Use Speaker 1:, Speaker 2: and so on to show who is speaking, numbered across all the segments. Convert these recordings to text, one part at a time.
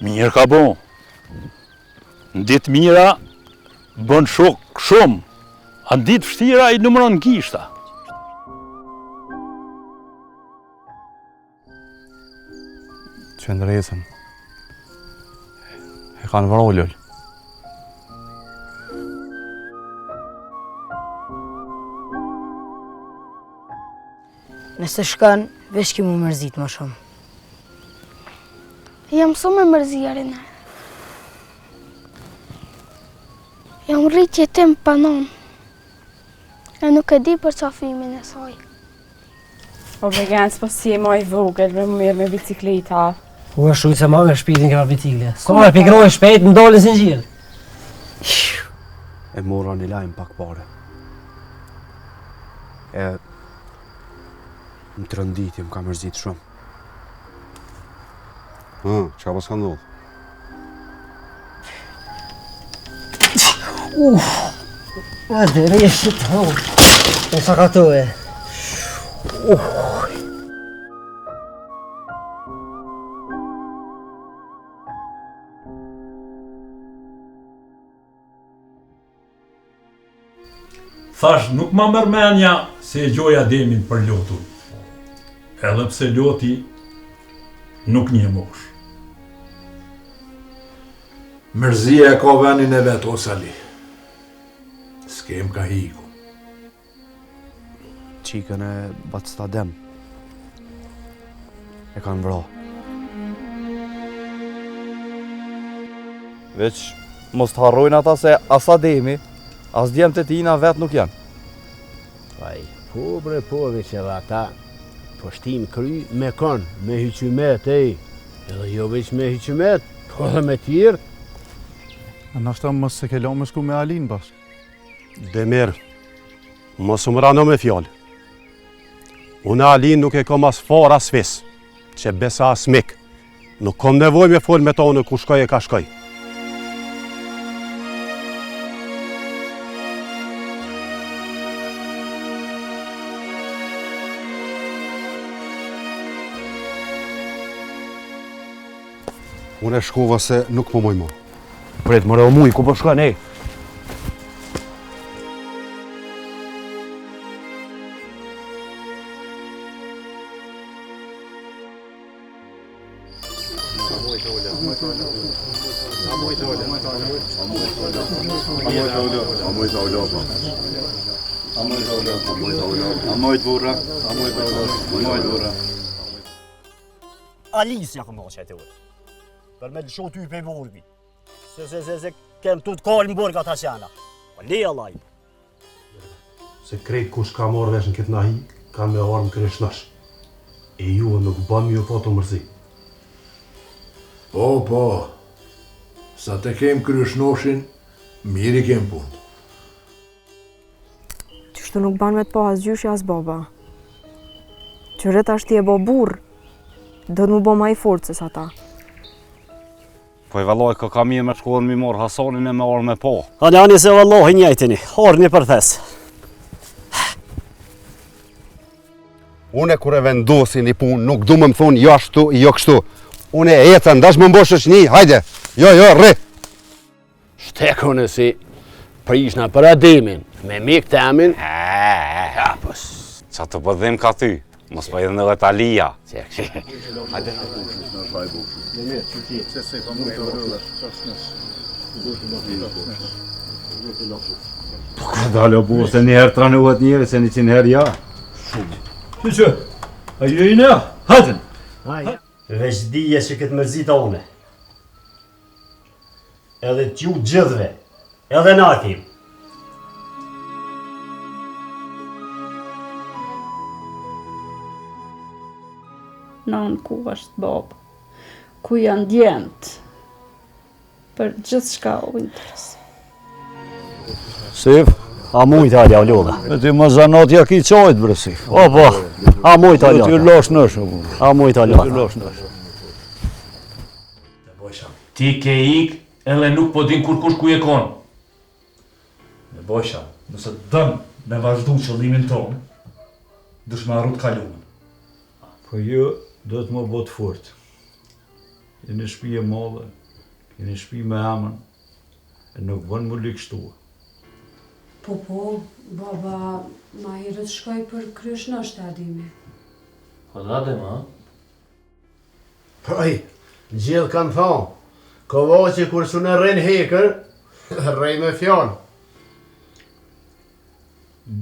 Speaker 1: Mirë ka bon. Në ditë mira, bën shok shumë. A në ditë vështira i numëron gishta.
Speaker 2: Qëndresën. E kanë vërollëll.
Speaker 3: Nëse shkan, veç ki mu mërzit më shumë.
Speaker 4: Jam so me mërzjerin. Jam rritje tim panon. E nuk e di për qafimin e saj.
Speaker 5: O vegan, s'po si e moj vogël, me mirë me bicikleta.
Speaker 6: U e shujtë se ma me shpitin këma bicikle. Ska me pikroj shpejt, më dolin si në gjilë.
Speaker 2: E mora një lajmë pak pare. E më të rënditi, më ka mërzit shumë.
Speaker 7: Qa pas ka ndodhë?
Speaker 6: A dhe reshë të hojë. E sa ka të e.
Speaker 1: Thash, nuk ma mërmenja se e gjoja Ademin për lotur. Edhe pse loti nuk një mosh.
Speaker 8: Mërzia e ka venin e vetë, o Sali. S'kem ka hiku.
Speaker 2: Qikën e Batstadem. E kanë vra. Veç, mos të harrojnë ata se as Ademi, as djemë të tina vetë nuk janë.
Speaker 9: Vaj, po bre po veç edhe ata, po shtim kry me kon, me hyqymet, edhe jo veç me hyqymet, po edhe me tjirë.
Speaker 2: A nashta mos se ke la me shku me Alin bashkë.
Speaker 7: Demir, mos më rano me fjallë. Unë Alin nuk e kom as far as fis, që besa as mik. Nuk kom nevoj me fol me tonë ku shkoj e ka shkoj. Unë e shkova se nuk më moj mo.
Speaker 2: Pret, mëre o muj, ku po shkon, e?
Speaker 9: Alisja këmë bëgë që e të ure. Për me të shoh ty për burbi. Se kem tu të kalë në burg ata qena. Po le Allah.
Speaker 7: Se krejt kush ka marrë vesh në këtë nahi, kanë me armë kreshnash. E ju nuk bën ju po të mërzi.
Speaker 8: Po. Sa të kem kryeshnoshin, miri kem punë.
Speaker 5: Qështu nuk ban me të po as gjyshi as baba. Qëret ashti e bo burr, do të mu bo ma i forcës ata.
Speaker 2: Po i vallaj ka ka mirë me shkollën mi morë Hasanin e me orë me po.
Speaker 9: Ani se vallahi njëjtini, orë një përthes.
Speaker 7: Unë kur e vendosi një punë, nuk du më thonë jo ashtu, jo kështu. Unë e ecën, dash më mbosh është një, hajde. Jo, rri.
Speaker 9: Shtekune si prishna për Ademin, me mik të amin. Ja, pës.
Speaker 2: Qa të përdhim ka ty, mos pa edhe në vetë Alia.
Speaker 9: Hajde.
Speaker 1: Po ka dalë o bu, se njëherë tranuhet njëri, se 100 herë ja. Që, a ju i nea, hajden.
Speaker 9: Veç dije që këtë mërzita une. Edhe t'ju gjithve, edhe natim.
Speaker 5: Nan ku është babë, ku janë djemët, për gjithë shka u interes.
Speaker 9: Sif, a mujtë alja o loda.
Speaker 1: E ti më zanatja ki qajt, bre Sif.
Speaker 9: O, po, a mujtë alja.
Speaker 1: Ty lash nëshë.
Speaker 9: A mujtë alja.
Speaker 1: Ty lash nëshë.
Speaker 10: Ti ke ik, edhe nuk po din kur kush ku je konë. Në bojsha, nëse dëm me vazhdu qëllimin tonë, dush me arrut kalumen.
Speaker 1: Po ju, do të më bot fort. Jeni shtëpi e madhe, jeni shtëpi me emën, e nuk bën më likështua.
Speaker 11: Po, baba, ma herët shkoj për krysh në shtadimi.
Speaker 10: Po date, ma?
Speaker 9: Poj, gjithë kanë thonë, kovoqi kur su në rrin hekër, rrej me fjallë.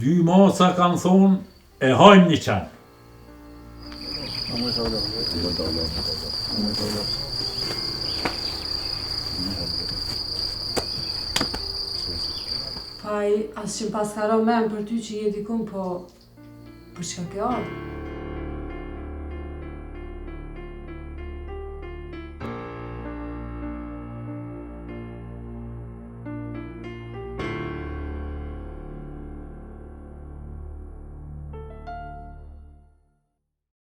Speaker 1: 2 maca kanë thonë, e hajmë një qanë.
Speaker 11: Paj, asë që pas ka ro men për ty që je dikun, po... për çka kjo ardhë?